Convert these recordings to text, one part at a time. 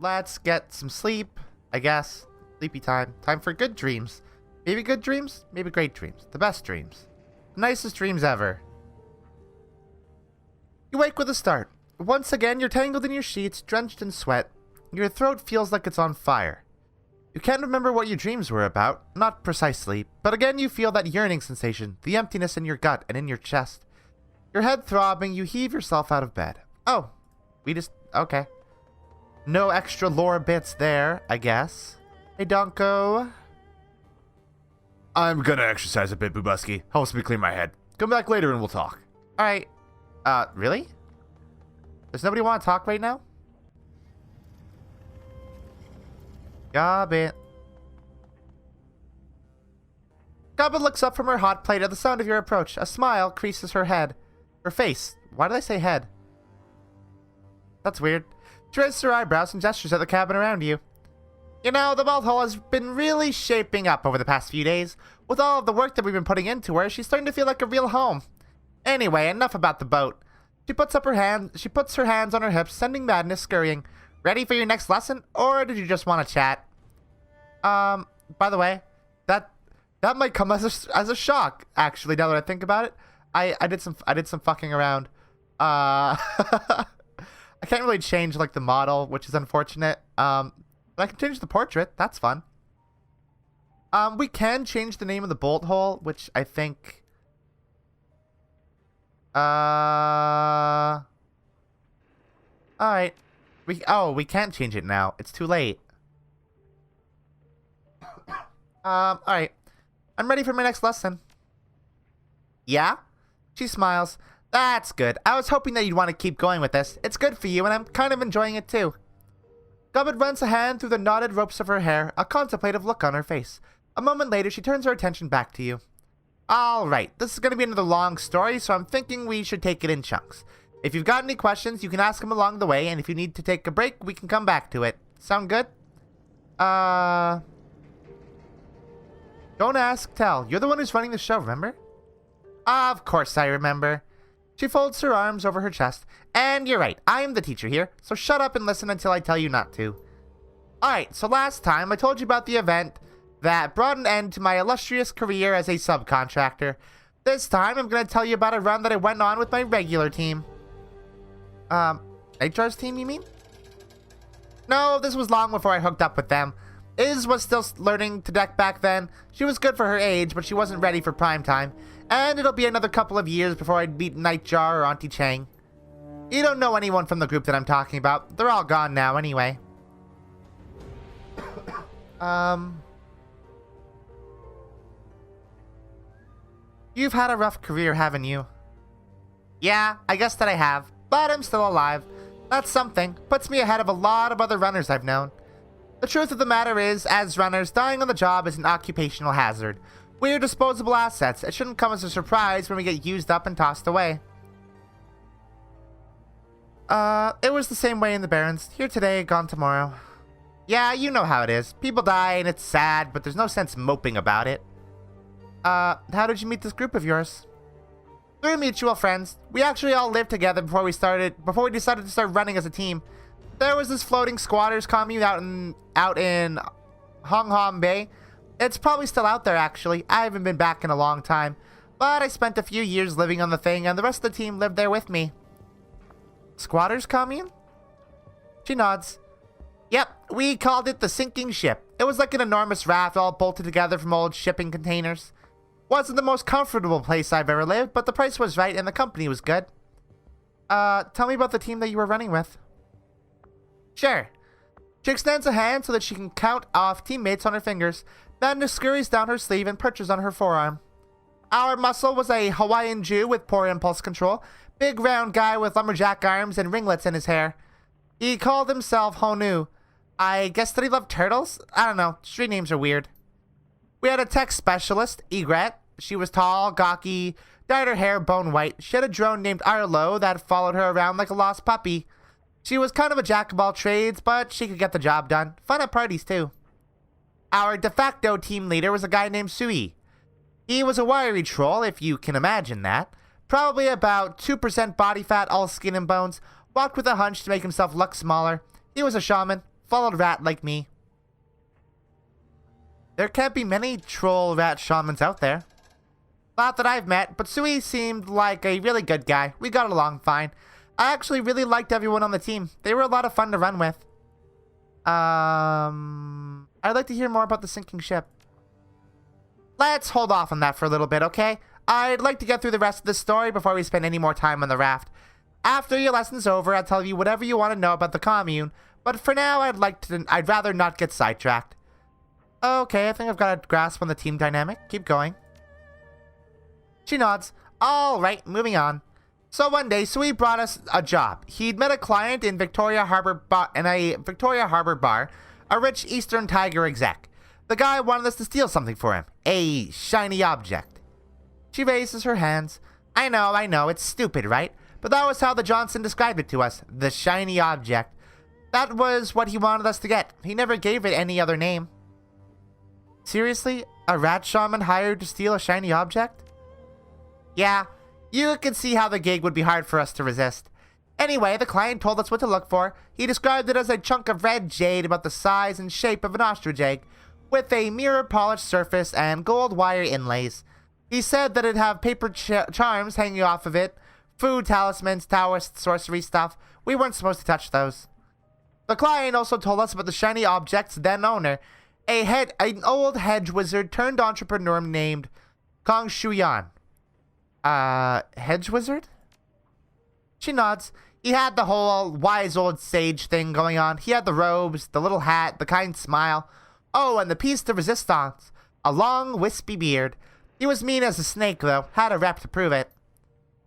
let's get some sleep, I guess. Sleepy time. Time for good dreams. Maybe good dreams, maybe great dreams. The best dreams. The nicest dreams ever. You wake with a start. Once again, you're tangled in your sheets, drenched in sweat. Your throat feels like it's on fire. You can't remember what your dreams were about, not precisely, but again you feel that yearning sensation, the emptiness in your gut and in your chest. Your head throbbing, you heave yourself out of bed. Oh, okay. No extra lore bits there, I guess. Hey, Donko. I'm gonna exercise a bit, Bubusky. Helps me clear my head. Come back later and we'll talk. Alright. Really? Does nobody want to talk right now? Gobbit. Gobbit looks up from her hot plate at the sound of your approach. A smile creases her head. Her face. Why did I say head? That's weird. She raises her eyebrows and gestures at the cabin around you. You know, the vault hole has been really shaping up over the past few days. With all of the work that we've been putting into her, she's starting to feel like a real home. Anyway, enough about the boat. She puts her hands on her hips, sending madness scurrying. Ready for your next lesson, or did you just want to chat? By the way, that might come as a shock. Actually, now that I think about it, I did some fucking around. I can't really change like the model, which is unfortunate. But I can change the portrait. That's fun. We can change the name of the bolt hole, which I think. All right. We can't change it now. It's too late. All right. I'm ready for my next lesson. Yeah? She smiles. That's good. I was hoping that you'd want to keep going with this. It's good for you, and I'm kind of enjoying it too. Gubbit runs a hand through the knotted ropes of her hair, a contemplative look on her face. A moment later, she turns her attention back to you. All right. This is going to be another long story, so I'm thinking we should take it in chunks. If you've got any questions, you can ask them along the way, and if you need to take a break, we can come back to it. Sound good? Don't ask, tell. You're the one who's running the show, remember? Of course I remember. She folds her arms over her chest. And you're right, I am the teacher here, so shut up and listen until I tell you not to. Alright, so last time I told you about the event that brought an end to my illustrious career as a subcontractor. This time, I'm going to tell you about a run that I went on with my regular team. HR's team, you mean? No, this was long before I hooked up with them. Iz was still learning to deck back then. She was good for her age, but she wasn't ready for prime time. And it'll be another couple of years before I'd meet Nightjar or Auntie Chang. You don't know anyone from the group that I'm talking about. They're all gone now anyway. You've had a rough career, haven't you? Yeah, I guess that I have. But I'm still alive. That's something. Puts me ahead of a lot of other runners I've known. The truth of the matter is, as runners, dying on the job is an occupational hazard. We're disposable assets. It shouldn't come as a surprise when we get used up and tossed away. It was the same way in the Barrens. Here today, gone tomorrow. Yeah, you know how it is. People die and it's sad, but there's no sense moping about it. How did you meet this group of yours? Through mutual friends. We actually all lived together before we decided to start running as a team. There was this floating squatters commune out in Hong Hong Bay. It's probably still out there, actually. I haven't been back in a long time. But I spent a few years living on the thing, and the rest of the team lived there with me. Squatters commune? She nods. Yep, we called it the sinking ship. It was like an enormous raft all bolted together from old shipping containers. Wasn't the most comfortable place I've ever lived, but the price was right and the company was good. Tell me about the team that you were running with. Sure. She extends a hand so that she can count off teammates on her fingers. Then scurries down her sleeve and perches on her forearm. Our muscle was a Hawaiian Jew with poor impulse control. Big round guy with lumberjack arms and ringlets in his hair. He called himself Honu. I guess that he loved turtles? I don't know. Street names are weird. We had a tech specialist, Egret. She was tall, gawky, dyed her hair bone white. She had a drone named Arlo that followed her around like a lost puppy. She was kind of a jack of all trades, but she could get the job done. Fun at parties, too. Our de facto team leader was a guy named Sui. He was a wiry troll, if you can imagine that. Probably about 2% body fat, all skin and bones. Walked with a hunch to make himself look smaller. He was a shaman. followed rat like me. There can't be many troll rat shamans out there. Not that I've met, but Sui seemed like a really good guy. We got along fine. I actually really liked everyone on the team. They were a lot of fun to run with. I'd like to hear more about the sinking ship. Let's hold off on that for a little bit, okay? I'd like to get through the rest of the story before we spend any more time on the raft. After your lesson's over, I'll tell you whatever you want to know about the commune, but for now, I'd rather not get sidetracked. Okay, I think I've got a grasp on the team dynamic. Keep going. She nods. Alright, moving on. So one day, Sui brought us a job. He'd met a client in Victoria Harbor bar, a rich Eastern Tiger exec. The guy wanted us to steal something for him. A shiny object. She raises her hands. I know, it's stupid, right? But that was how the Johnson described it to us. The shiny object. That was what he wanted us to get. He never gave it any other name. Seriously? A rat shaman hired to steal a shiny object? Yeah, you can see how the gig would be hard for us to resist. Anyway, the client told us what to look for. He described it as a chunk of red jade about the size and shape of an ostrich egg, with a mirror-polished surface and gold wire inlays. He said that it'd have paper charms hanging off of it, food talismans, Taoist sorcery stuff. We weren't supposed to touch those. The client also told us about the shiny object's then owner, an old hedge wizard turned entrepreneur named Kong Shuyan. Hedge wizard? She nods. He had the whole wise old sage thing going on. He had the robes, the little hat, the kind smile. Oh, and the piece de resistance. A long, wispy beard. He was mean as a snake, though. Had a rep to prove it.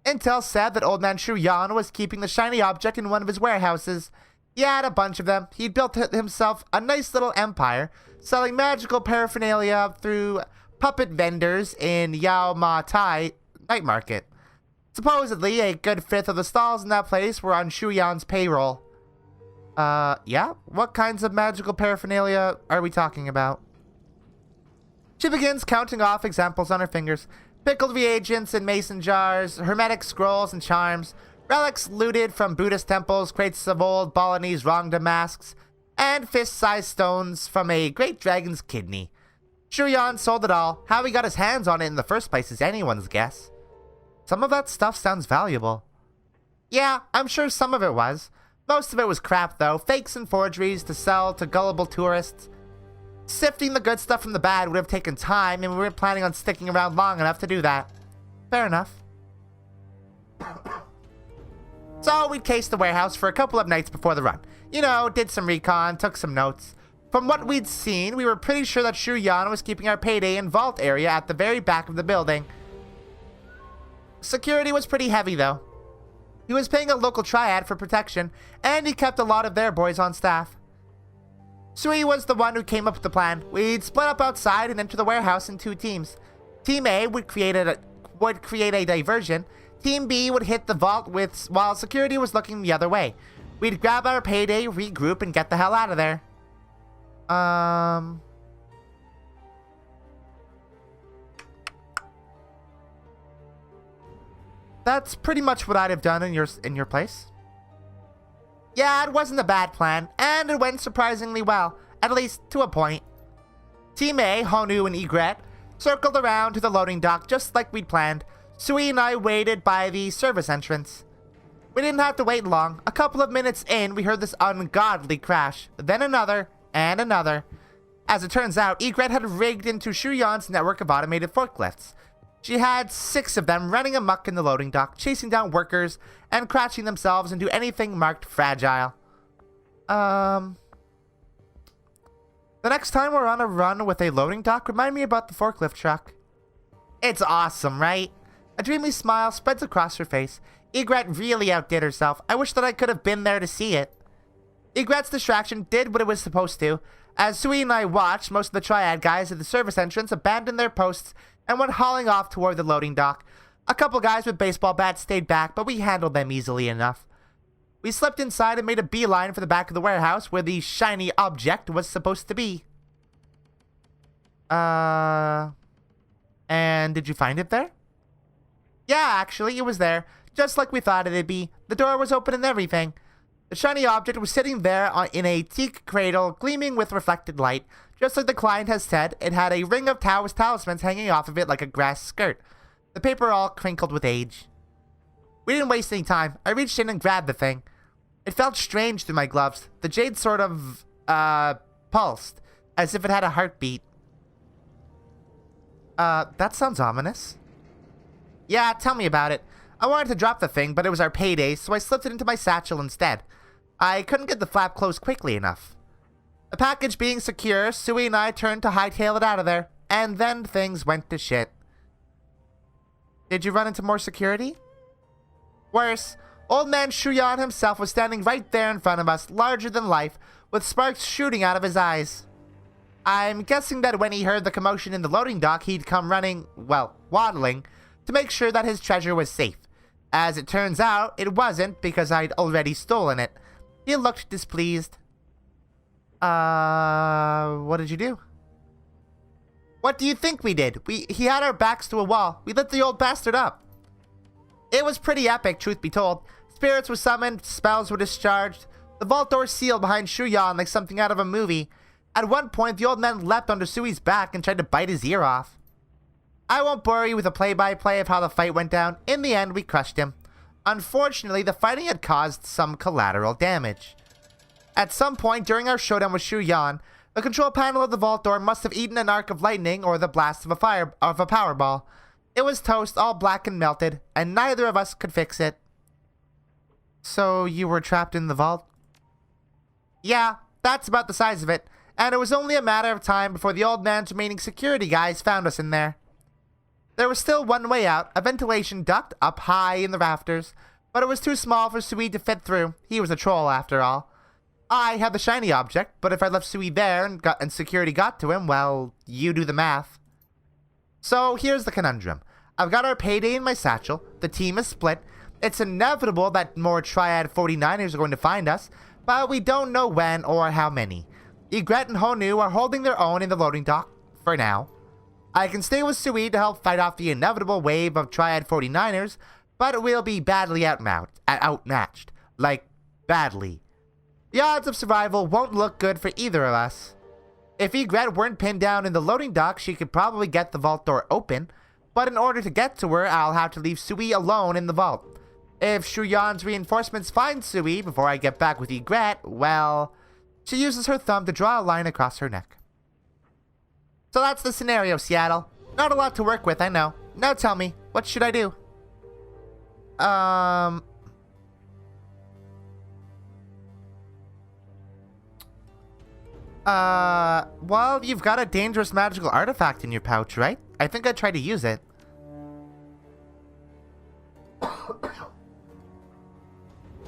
Intel said that old man Shuyan was keeping the shiny object in one of his warehouses. He had a bunch of them. He'd built himself a nice little empire, selling magical paraphernalia through puppet vendors in Yao Ma Tai night market. Supposedly, a good fifth of the stalls in that place were on Shuyan's payroll. Yeah? What kinds of magical paraphernalia are we talking about? She begins counting off examples on her fingers. Pickled reagents in mason jars, hermetic scrolls and charms, relics looted from Buddhist temples, crates of old Balinese Rangda masks, and fist-sized stones from a great dragon's kidney. Shuyan sold it all. How he got his hands on it in the first place is anyone's guess. Some of that stuff sounds valuable. Yeah, I'm sure some of it was. Most of it was crap, though. Fakes and forgeries to sell to gullible tourists. Sifting the good stuff from the bad would have taken time, and we weren't planning on sticking around long enough to do that. Fair enough. So we cased the warehouse for a couple of nights before the run. You know, did some recon, took some notes. From what we'd seen, we were pretty sure that Shuyan was keeping our payday in vault area at the very back of the building. Security was pretty heavy, though. He was paying a local triad for protection, and he kept a lot of their boys on staff. Sui was the one who came up with the plan. We'd split up outside and enter the warehouse in two teams. Team A would create a diversion. Team B would hit the vault while security was looking the other way. We'd grab our payday, regroup, and get the hell out of there. That's pretty much what I'd have done in your place. Yeah, it wasn't a bad plan, and it went surprisingly well, at least to a point. Team A, Honu and Egret, circled around to the loading dock just like we'd planned. Sui and I waited by the service entrance. We didn't have to wait long. A couple of minutes in, we heard this ungodly crash, then another, and another. As it turns out, Egret had rigged into Shuyan's network of automated forklifts. She had 6 of them running amok in the loading dock, chasing down workers and crashing themselves into anything marked fragile. The next time we're on a run with a loading dock, remind me about the forklift truck. It's awesome, right? A dreamy smile spreads across her face. Egret really outdid herself. I wish that I could have been there to see it. Egret's distraction did what it was supposed to. As Sui and I watched, most of the triad guys at the service entrance abandoned their posts and went hauling off toward the loading dock. A couple guys with baseball bats stayed back, but we handled them easily enough. We slipped inside and made a beeline for the back of the warehouse where the shiny object was supposed to be. And did you find it there? Yeah, actually, it was there, just like we thought it'd be. The door was open and everything. The shiny object was sitting there in a teak cradle, gleaming with reflected light. Just like the client has said, it had a ring of Taoist talismans hanging off of it like a grass skirt. The paper all crinkled with age. We didn't waste any time. I reached in and grabbed the thing. It felt strange through my gloves. The jade sort of, pulsed, as if it had a heartbeat. That sounds ominous. Yeah, tell me about it. I wanted to drop the thing, but it was our payday, so I slipped it into my satchel instead. I couldn't get the flap closed quickly enough. The package being secure, Sui and I turned to hightail it out of there, and then things went to shit. Did you run into more security? Worse, old man Shuyan himself was standing right there in front of us, larger than life, with sparks shooting out of his eyes. I'm guessing that when he heard the commotion in the loading dock, he'd come running, well, waddling, to make sure that his treasure was safe. As it turns out, it wasn't, because I'd already stolen it. He looked displeased. What did you do? What do you think we did? He had our backs to a wall. We lit the old bastard up. It was pretty epic, truth be told. Spirits were summoned, spells were discharged. The vault door sealed behind Shuyan like something out of a movie. At one point, the old man leapt onto Sui's back and tried to bite his ear off. I won't bore you with a play-by-play of how the fight went down. In the end, we crushed him. Unfortunately, the fighting had caused some collateral damage. At some point during our showdown with Shuyan, the control panel of the vault door must have eaten an arc of lightning or the blast of a power ball. It was toast, all black and melted, and neither of us could fix it. So you were trapped in the vault? Yeah, that's about the size of it, and it was only a matter of time before the old man's remaining security guys found us in there. There was still one way out, a ventilation duct up high in the rafters, but it was too small for Sui to fit through. He was a troll after all. I had the shiny object, but if I left Sui there and security got to him, well, you do the math. So here's the conundrum. I've got our payday in my satchel, the team is split, it's inevitable that more Triad 49ers are going to find us, but we don't know when or how many. Egret and Honu are holding their own in the loading dock, for now. I can stay with Sui to help fight off the inevitable wave of Triad 49ers, but we'll be badly outmatched. Like, badly. The odds of survival won't look good for either of us. If Egret weren't pinned down in the loading dock, she could probably get the vault door open, but in order to get to her, I'll have to leave Sui alone in the vault. If Shuyan's reinforcements find Sui before I get back with Egret, well, she uses her thumb to draw a line across her neck. So that's the scenario, Seattle. Not a lot to work with, I know. Now tell me, what should I do? Well, you've got a dangerous magical artifact in your pouch, right? I think I'd try to use it.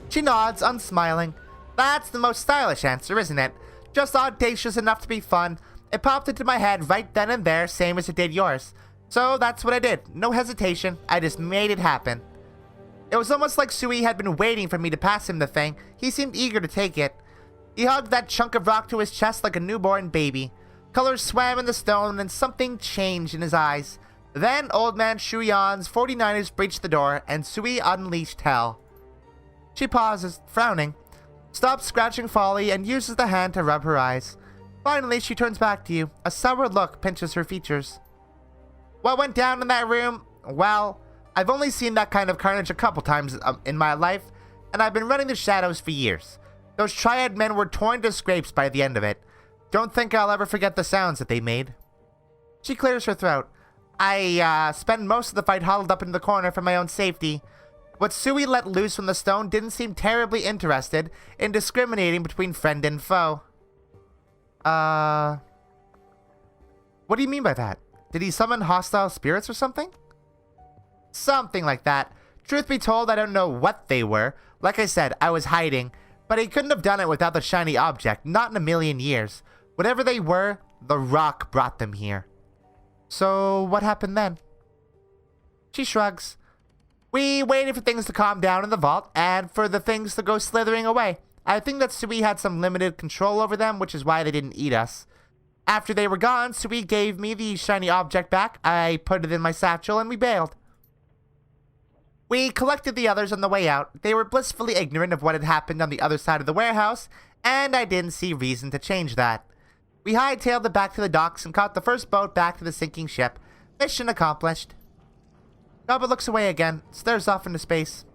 She nods, unsmiling. That's the most stylish answer, isn't it? Just audacious enough to be fun. It popped into my head right then and there, same as it did yours. So that's what I did. No hesitation. I just made it happen. It was almost like Sui had been waiting for me to pass him the thing. He seemed eager to take it. He hugged that chunk of rock to his chest like a newborn baby. Colors swam in the stone and something changed in his eyes. Then old man Shuyan's 49ers breached the door and Sui unleashed hell. She pauses, frowning, stops scratching Folly and uses the hand to rub her eyes. Finally, she turns back to you. A sour look pinches her features. What went down in that room? Well, I've only seen that kind of carnage a couple times in my life, and I've been running the shadows for years. Those Triad men were torn to scrapes by the end of it. Don't think I'll ever forget the sounds that they made. She clears her throat. I spent most of the fight huddled up in the corner for my own safety. What Sui let loose from the stone didn't seem terribly interested in discriminating between friend and foe. What do you mean by that? Did he summon hostile spirits or something? Something like that. Truth be told, I don't know what they were. Like I said, I was hiding. But he couldn't have done it without the shiny object, not in a million years. Whatever they were, the rock brought them here. So, what happened then? She shrugs. We waited for things to calm down in the vault, and for the things to go slithering away. I think that Sui had some limited control over them, which is why they didn't eat us. After they were gone, Sui gave me the shiny object back, I put it in my satchel, and we bailed. We collected the others on the way out. They were blissfully ignorant of what had happened on the other side of the warehouse, and I didn't see reason to change that. We hightailed it back to the docks and caught the first boat back to the sinking ship. Mission accomplished. Gobbit looks away again, stares off into space.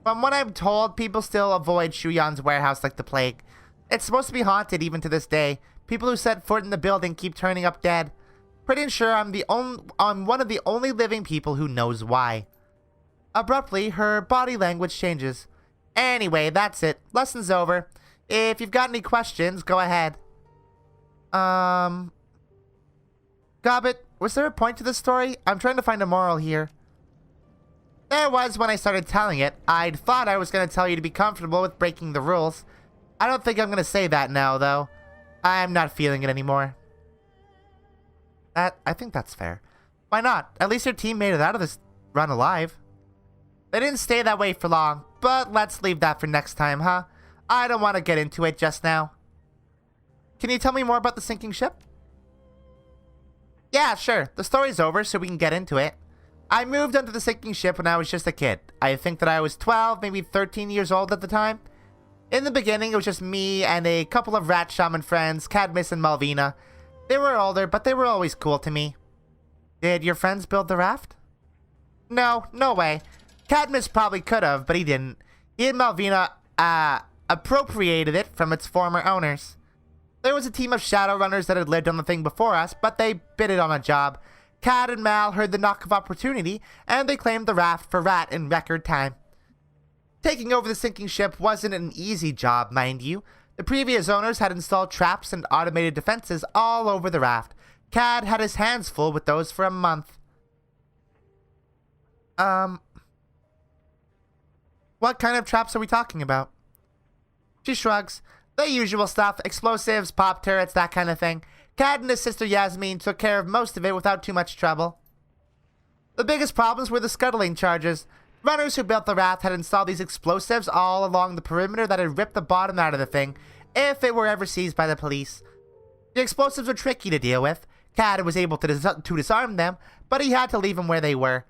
From what I'm told, people still avoid Shuyan's warehouse like the plague. It's supposed to be haunted even to this day. People who set foot in the building keep turning up dead. Pretty sure I'm one of the only living people who knows why. Abruptly, her body language changes. Anyway, that's it. Lesson's over. If you've got any questions, go ahead. Gobbit, was there a point to this story? I'm trying to find a moral here. There was when I started telling it. I'd thought I was going to tell you to be comfortable with breaking the rules. I don't think I'm going to say that now, though. I'm not feeling it anymore. I think that's fair. Why not? At least your team made it out of this run alive. They didn't stay that way for long, but let's leave that for next time, huh? I don't want to get into it just now. Can you tell me more about the sinking ship? Yeah, sure. The story's over, so we can get into it. I moved onto the sinking ship when I was just a kid. I think that I was 12, maybe 13 years old at the time. In the beginning, it was just me and a couple of rat shaman friends, Cadmus and Malvina. They were older, but they were always cool to me. Did your friends build the raft? No way. Cadmus probably could have, but he didn't. He and Malvina, appropriated it from its former owners. There was a team of Shadowrunners that had lived on the thing before us, but they bid it on a job. Cad and Mal heard the knock of opportunity, and they claimed the raft for Rat in record time. Taking over the sinking ship wasn't an easy job, mind you. The previous owners had installed traps and automated defenses all over the raft. Cad had his hands full with those for a month. What kind of traps are we talking about? She shrugs. The usual stuff, explosives, pop turrets, that kind of thing. Cad and his sister Yasmin took care of most of it without too much trouble. The biggest problems were the scuttling charges. Runners who built the raft had installed these explosives all along the perimeter that had ripped the bottom out of the thing, if it were ever seized by the police. The explosives were tricky to deal with. Cad was able to disarm them, but he had to leave them where they were.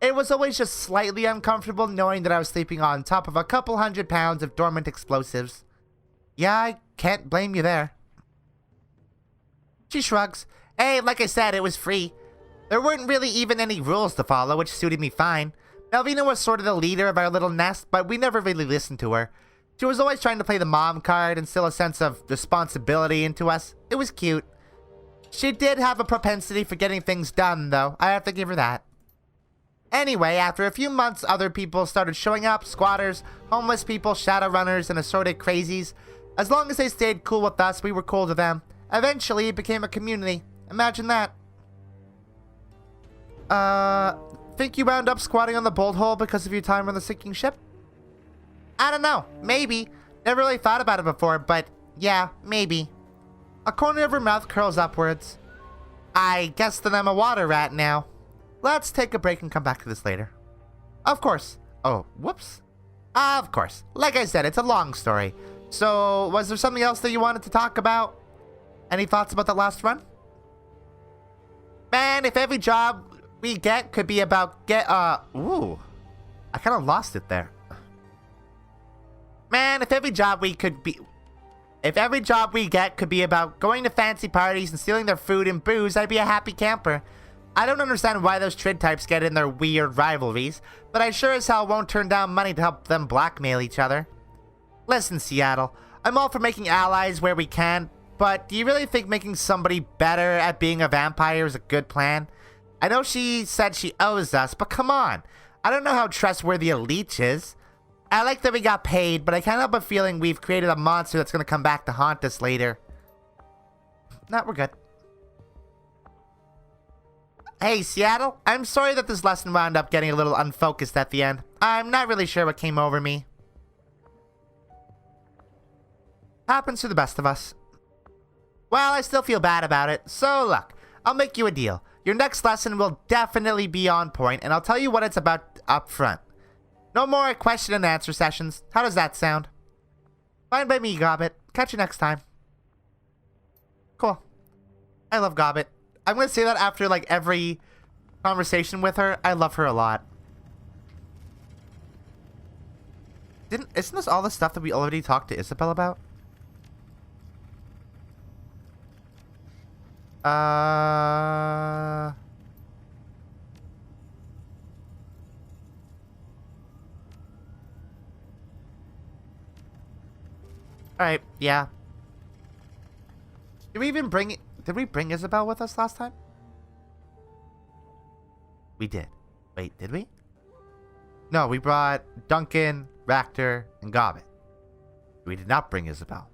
It was always just slightly uncomfortable knowing that I was sleeping on top of a couple 100 pounds of dormant explosives. Yeah, I can't blame you there. She shrugs. Hey, like I said, it was free. There weren't really even any rules to follow, which suited me fine. Malvina was sort of the leader of our little nest, but we never really listened to her. She was always trying to play the mom card and instill a sense of responsibility into us. It was cute. She did have a propensity for getting things done, though. I have to give her that. Anyway, after a few months, other people started showing up. Squatters, homeless people, Shadowrunners, and assorted crazies. As long as they stayed cool with us, we were cool to them. Eventually, it became a community. Imagine that. Think you wound up squatting on the bolt hole because of your time on the sinking ship? I don't know. Maybe. Never really thought about it before, but yeah, maybe. A corner of her mouth curls upwards. I guess that I'm a water rat now. Let's take a break and come back to this later. Of course. Oh, whoops. Of course. Like I said, it's a long story. So, was there something else that you wanted to talk about? Any thoughts about the last run? Man, if every job we get could be about ooh. I kind of lost it there. Man, if every job we get could be about going to fancy parties and stealing their food and booze, I'd be a happy camper. I don't understand why those Trid types get in their weird rivalries, but I sure as hell won't turn down money to help them blackmail each other. Listen, Seattle, I'm all for making allies where we can, but do you really think making somebody better at being a vampire is a good plan? I know she said she owes us, but come on. I don't know how trustworthy a leech is. I like that we got paid, but I can't help but feeling we've created a monster that's going to come back to haunt us later. No, we're good. Hey, Seattle, I'm sorry that this lesson wound up getting a little unfocused at the end. I'm not really sure what came over me. Happens to the best of us. Well, I still feel bad about it, so look, I'll make you a deal. Your next lesson will definitely be on point, and I'll tell you what it's about up front. No more question and answer sessions. How does that sound? Fine by me, Gobbit. Catch you next time. Cool. I love Gobbit. I'm going to say that after, like, every conversation with her. I love her a lot. Isn't this all the stuff that we already talked to Isabel about? Alright, yeah. Did we bring Isabel with us last time? We did. Wait, did we? No, we brought Duncan, Ractor, and Gobbet. We did not bring Isabel.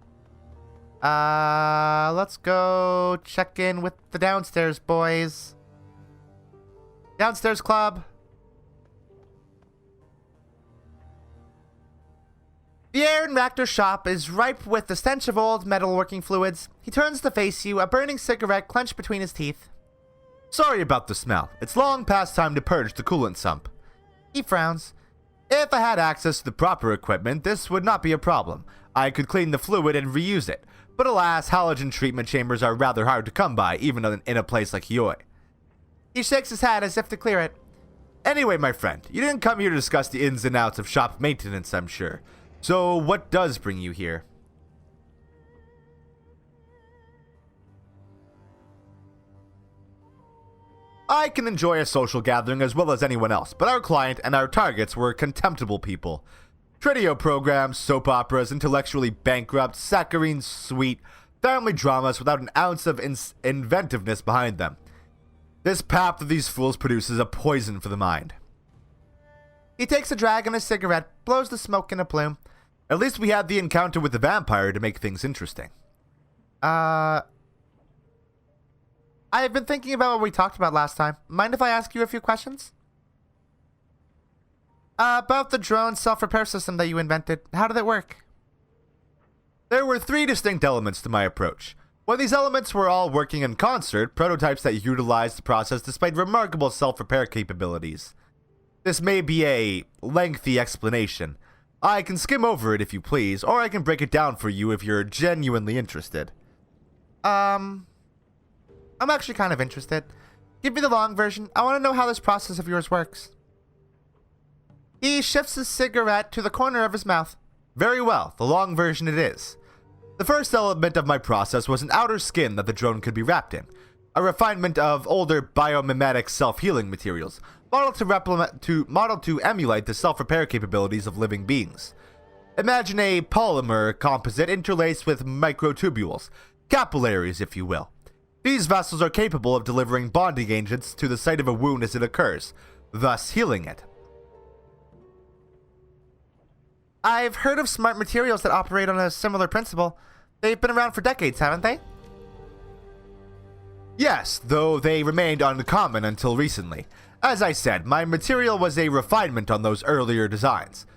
Let's go check in with the downstairs boys. Downstairs club. The air in Ractor's shop is ripe with the stench of old metalworking fluids. He turns to face you, a burning cigarette clenched between his teeth. Sorry about the smell. It's long past time to purge the coolant sump. He frowns. If I had access to the proper equipment, this would not be a problem. I could clean the fluid and reuse it. But alas, halogen treatment chambers are rather hard to come by, even in a place like Hioi. He shakes his head as if to clear it. Anyway, my friend, you didn't come here to discuss the ins and outs of shop maintenance, I'm sure. So, what does bring you here? I can enjoy a social gathering as well as anyone else, but our client and our targets were contemptible people. Trio programs, soap operas, intellectually bankrupt, saccharine sweet, family dramas without an ounce of inventiveness behind them. This pap that these fools produce is a poison for the mind. He takes a drag on his cigarette, blows the smoke in a plume. At least we had the encounter with the vampire to make things interesting. I've been thinking about what we talked about last time. Mind if I ask you a few questions? About the drone self-repair system that you invented. How did it work? There were 3 distinct elements to my approach. When these elements were all working in concert, prototypes that utilized the process displayed remarkable self-repair capabilities. This may be a lengthy explanation. I can skim over it if you please, or I can break it down for you if you're genuinely interested. I'm actually kind of interested. Give me the long version. I want to know how this process of yours works. He shifts his cigarette to the corner of his mouth. Very well, the long version it is. The first element of my process was an outer skin that the drone could be wrapped in. A refinement of older biomimetic self-healing materials, modeled to emulate the self-repair capabilities of living beings. Imagine a polymer composite interlaced with microtubules, capillaries if you will. These vessels are capable of delivering bonding agents to the site of a wound as it occurs, thus healing it. I've heard of smart materials that operate on a similar principle. They've been around for decades, haven't they? Yes, though they remained uncommon until recently. As I said, my material was a refinement on those earlier designs.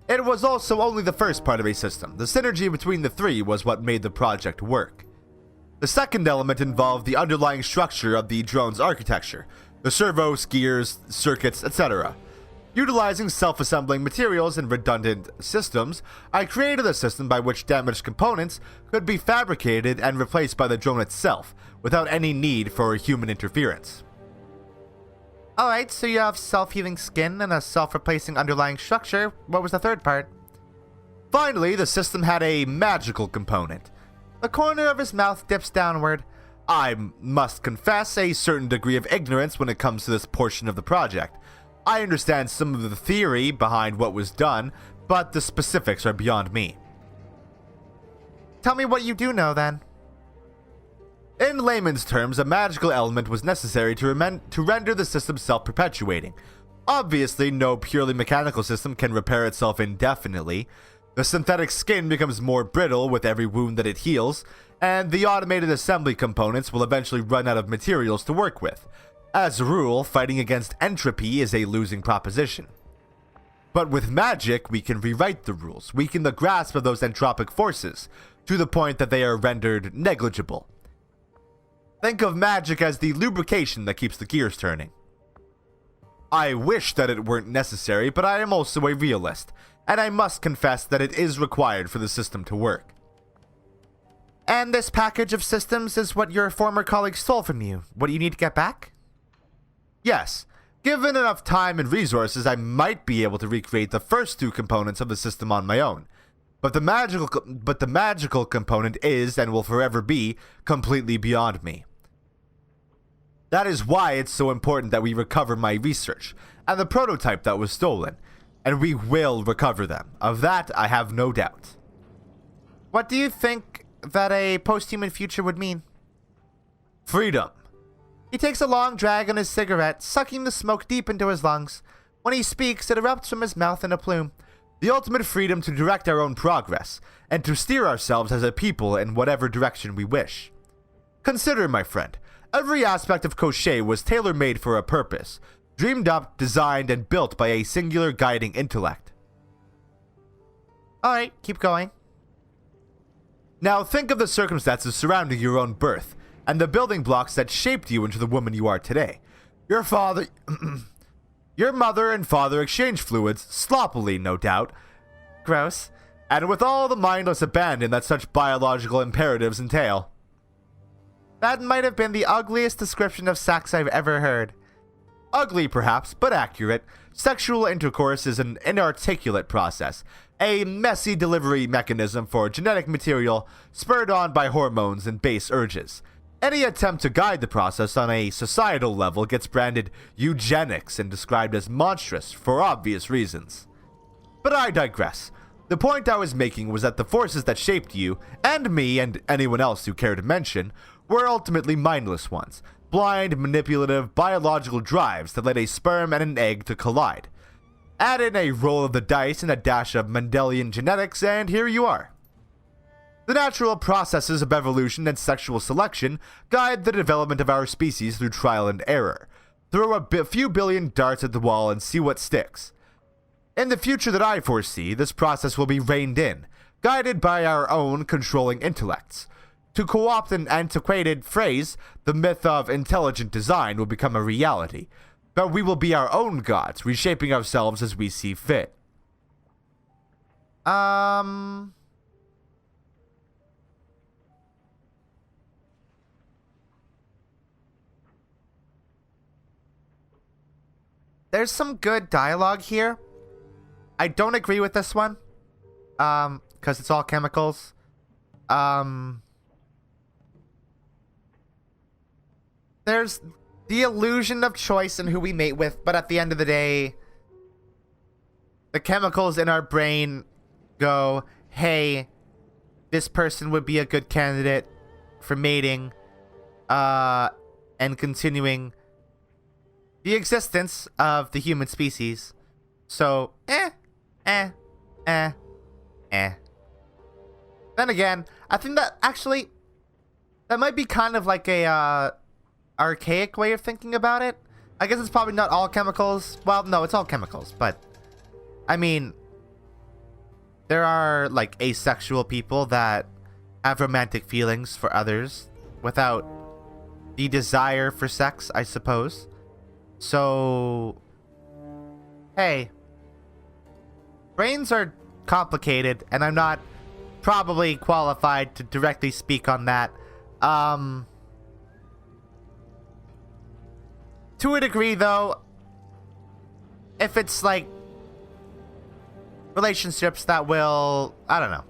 It was also only the first part of a system. The synergy between the 3 was what made the project work. The second element involved the underlying structure of the drone's architecture, the servos, gears, circuits, etc. Utilizing self-assembling materials and redundant systems, I created a system by which damaged components could be fabricated and replaced by the drone itself, without any need for human interference. Alright, so you have self-healing skin and a self-replacing underlying structure. What was the third part? Finally, the system had a magical component. The corner of his mouth dips downward. I must confess a certain degree of ignorance when it comes to this portion of the project. I understand some of the theory behind what was done, but the specifics are beyond me. Tell me what you do know, then. In layman's terms, a magical element was necessary to render the system self-perpetuating. Obviously, no purely mechanical system can repair itself indefinitely. The synthetic skin becomes more brittle with every wound that it heals, and the automated assembly components will eventually run out of materials to work with. As a rule, fighting against entropy is a losing proposition. But with magic, we can rewrite the rules, weaken the grasp of those entropic forces, to the point that they are rendered negligible. Think of magic as the lubrication that keeps the gears turning. I wish that it weren't necessary, but I am also a realist, and I must confess that it is required for the system to work. And this package of systems is what your former colleague stole from you. What do you need to get back? Yes, Given enough time and resources, I might be able to recreate the first two components of the system on my own. But the magical component is and will forever be completely beyond me. That is why it's so important that we recover my research and the prototype that was stolen, and we will recover them. Of that, I have no doubt. What do you think that a post-human future would mean? Freedom. He takes a long drag on his cigarette, sucking the smoke deep into his lungs. When he speaks, it erupts from his mouth in a plume. The ultimate freedom to direct our own progress, and to steer ourselves as a people in whatever direction we wish. Consider, my friend, every aspect of Koschei was tailor-made for a purpose, dreamed up, designed, and built by a singular guiding intellect. Alright, keep going. Now think of the circumstances surrounding your own birth, and the building blocks that shaped you into the woman you are today. Your mother and father exchanged fluids, sloppily, no doubt. Gross. And with all the mindless abandon that such biological imperatives entail. That might have been the ugliest description of sex I've ever heard. Ugly, perhaps, but accurate. Sexual intercourse is an inarticulate process, a messy delivery mechanism for genetic material spurred on by hormones and base urges. Any attempt to guide the process on a societal level gets branded eugenics and described as monstrous for obvious reasons. But I digress. The point I was making was that the forces that shaped you, and me, and anyone else who cared to mention, were ultimately mindless ones. Blind, manipulative, biological drives that led a sperm and an egg to collide. Add in a roll of the dice and a dash of Mendelian genetics, and here you are. The natural processes of evolution and sexual selection guide the development of our species through trial and error. Throw a few billion darts at the wall and see what sticks. In the future that I foresee, this process will be reined in, guided by our own controlling intellects. To co-opt an antiquated phrase, the myth of intelligent design will become a reality, but we will be our own gods, reshaping ourselves as we see fit. There's some good dialogue here. I don't agree with this one. Because it's all chemicals. There's the illusion of choice in who we mate with, but at the end of the day, the chemicals in our brain go, hey, this person would be a good candidate for mating, and continuing the existence of the human species. So, Then again, I think that actually, that might be kind of like a archaic way of thinking about it. I guess it's probably not all chemicals. Well, no, it's all chemicals, but I mean, there are like asexual people that have romantic feelings for others without the desire for sex, I suppose. So, hey, brains are complicated, and I'm not probably qualified to directly speak on that. To a degree, though, if it's like relationships that will, I don't know.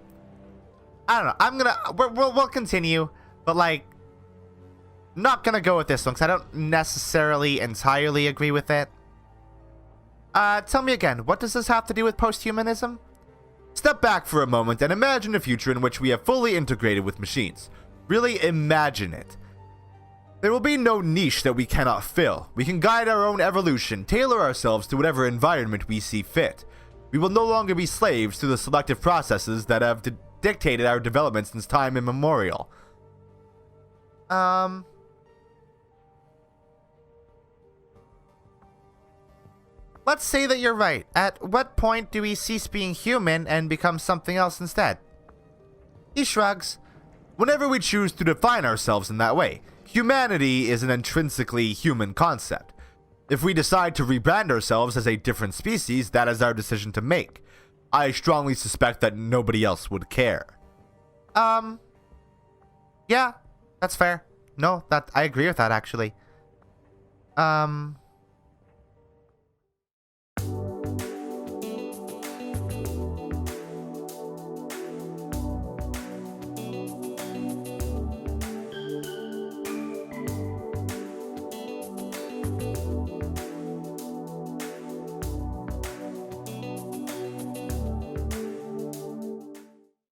We'll continue, but like, not gonna go with this one because I don't necessarily entirely agree with it. Tell me again, what does this have to do with posthumanism? Step back for a moment and imagine a future in which we have fully integrated with machines. Really imagine it. There will be no niche that we cannot fill. We can guide our own evolution, tailor ourselves to whatever environment we see fit. We will no longer be slaves to the selective processes that have dictated our development since time immemorial. Let's say that you're right. At what point do we cease being human and become something else instead? He shrugs. Whenever we choose to define ourselves in that way, humanity is an intrinsically human concept. If we decide to rebrand ourselves as a different species, that is our decision to make. I strongly suspect that nobody else would care. Yeah, that's fair. No, I agree with that, actually.